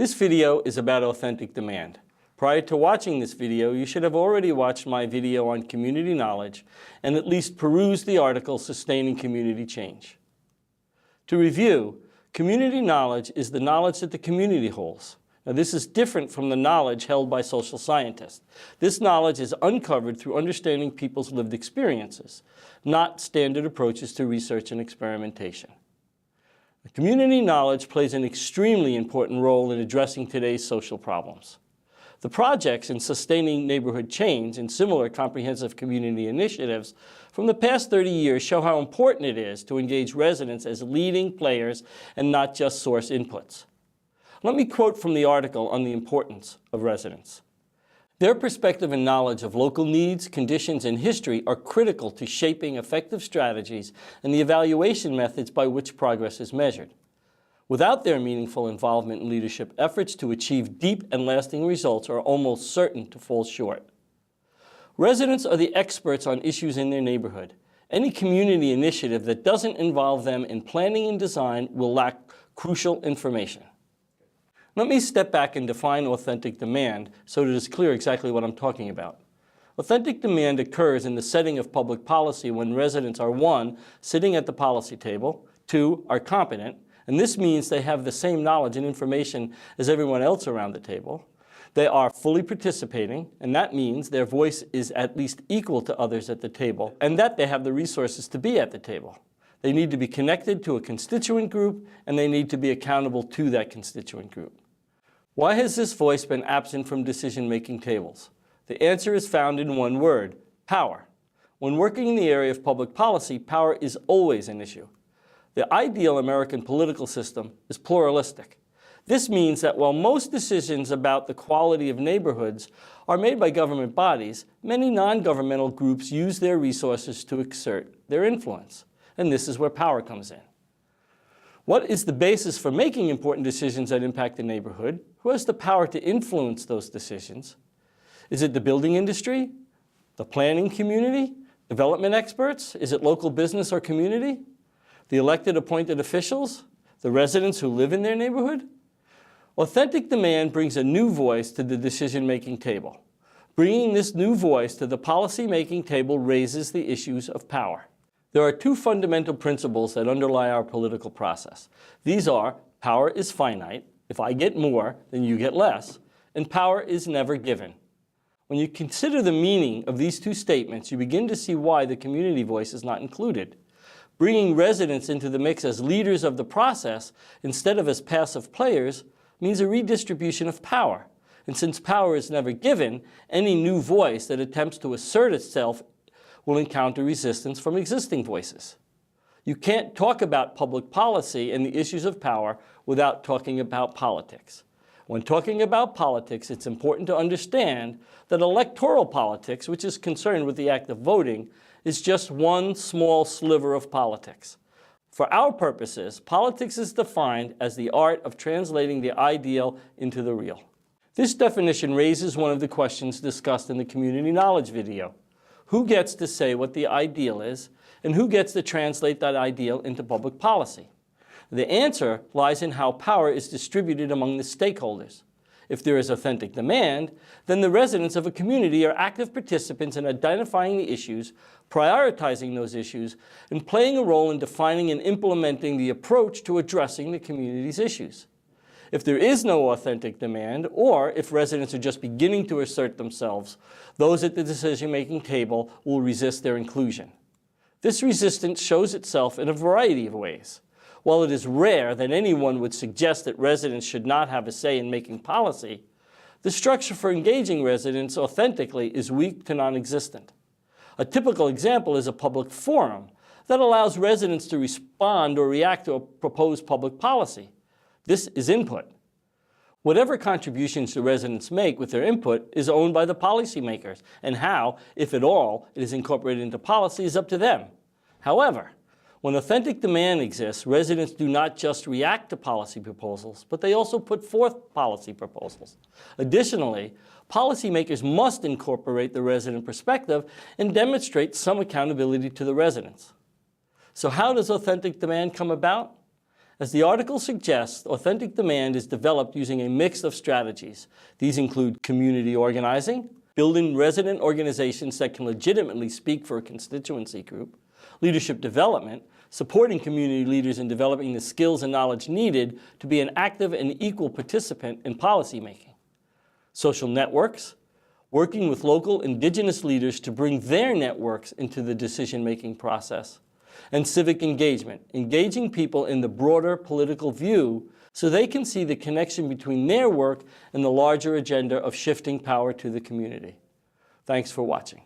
This video is about authentic demand. Prior to watching this video, you should have already watched my video on community knowledge and at least perused the article Sustaining Community Change. To review, community knowledge is the knowledge that the community holds. Now, this is different from the knowledge held by social scientists. This knowledge is uncovered through understanding people's lived experiences, not standard approaches to research and experimentation. Community knowledge plays an extremely important role in addressing today's social problems. The projects in sustaining neighborhood change and similar comprehensive community initiatives from the past 30 years show how important it is to engage residents as leading players and not just source inputs. Let me quote from the article on the importance of residents. Their perspective and knowledge of local needs, conditions, and history are critical to shaping effective strategies and the evaluation methods by which progress is measured. Without their meaningful involvement in leadership, efforts to achieve deep and lasting results are almost certain to fall short. Residents are the experts on issues in their neighborhood. Any community initiative that doesn't involve them in planning and design will lack crucial information. Let me step back and define authentic demand so that it is clear exactly what I'm talking about. Authentic demand occurs in the setting of public policy when residents are 1, sitting at the policy table, 2, are competent, and this means they have the same knowledge and information as everyone else around the table. They are fully participating, and that means their voice is at least equal to others at the table, and that they have the resources to be at the table. They need to be connected to a constituent group, and they need to be accountable to that constituent group. Why has this voice been absent from decision-making tables? The answer is found in one word: power. When working in the area of public policy, power is always an issue. The ideal American political system is pluralistic. This means that while most decisions about the quality of neighborhoods are made by government bodies, many non-governmental groups use their resources to exert their influence. And this is where power comes in. What is the basis for making important decisions that impact the neighborhood? Who has the power to influence those decisions? Is it the building industry, the planning community, development experts? Is it local business or community? The elected appointed officials? The residents who live in their neighborhood? Authentic demand brings a new voice to the decision-making table. Bringing this new voice to the policy-making table raises the issues of power. There are 2 fundamental principles that underlie our political process. These are: power is finite. If I get more, then you get less. And power is never given. When you consider the meaning of these 2 statements, you begin to see why the community voice is not included. Bringing residents into the mix as leaders of the process instead of as passive players means a redistribution of power. And since power is never given, any new voice that attempts to assert itself will encounter resistance from existing voices. You can't talk about public policy and the issues of power without talking about politics. When talking about politics, it's important to understand that electoral politics, which is concerned with the act of voting, is just one small sliver of politics. For our purposes, politics is defined as the art of translating the ideal into the real. This definition raises one of the questions discussed in the community knowledge video. Who gets to say what the ideal is, and who gets to translate that ideal into public policy? The answer lies in how power is distributed among the stakeholders. If there is authentic demand, then the residents of a community are active participants in identifying the issues, prioritizing those issues, and playing a role in defining and implementing the approach to addressing the community's issues. If there is no authentic demand, or if residents are just beginning to assert themselves, those at the decision-making table will resist their inclusion. This resistance shows itself in a variety of ways. While it is rare that anyone would suggest that residents should not have a say in making policy, the structure for engaging residents authentically is weak to non-existent. A typical example is a public forum that allows residents to respond or react to a proposed public policy. This is input. Whatever contributions the residents make with their input is owned by the policymakers, and how, if at all, it is incorporated into policy is up to them. However, when authentic demand exists, residents do not just react to policy proposals, but they also put forth policy proposals. Additionally, policymakers must incorporate the resident perspective and demonstrate some accountability to the residents. So how does authentic demand come about? As the article suggests, authentic demand is developed using a mix of strategies. These include community organizing, building resident organizations that can legitimately speak for a constituency group, leadership development, supporting community leaders in developing the skills and knowledge needed to be an active and equal participant in policymaking, social networks, working with local indigenous leaders to bring their networks into the decision-making process, and civic engagement, engaging people in the broader political view so they can see the connection between their work and the larger agenda of shifting power to the community. Thanks for watching.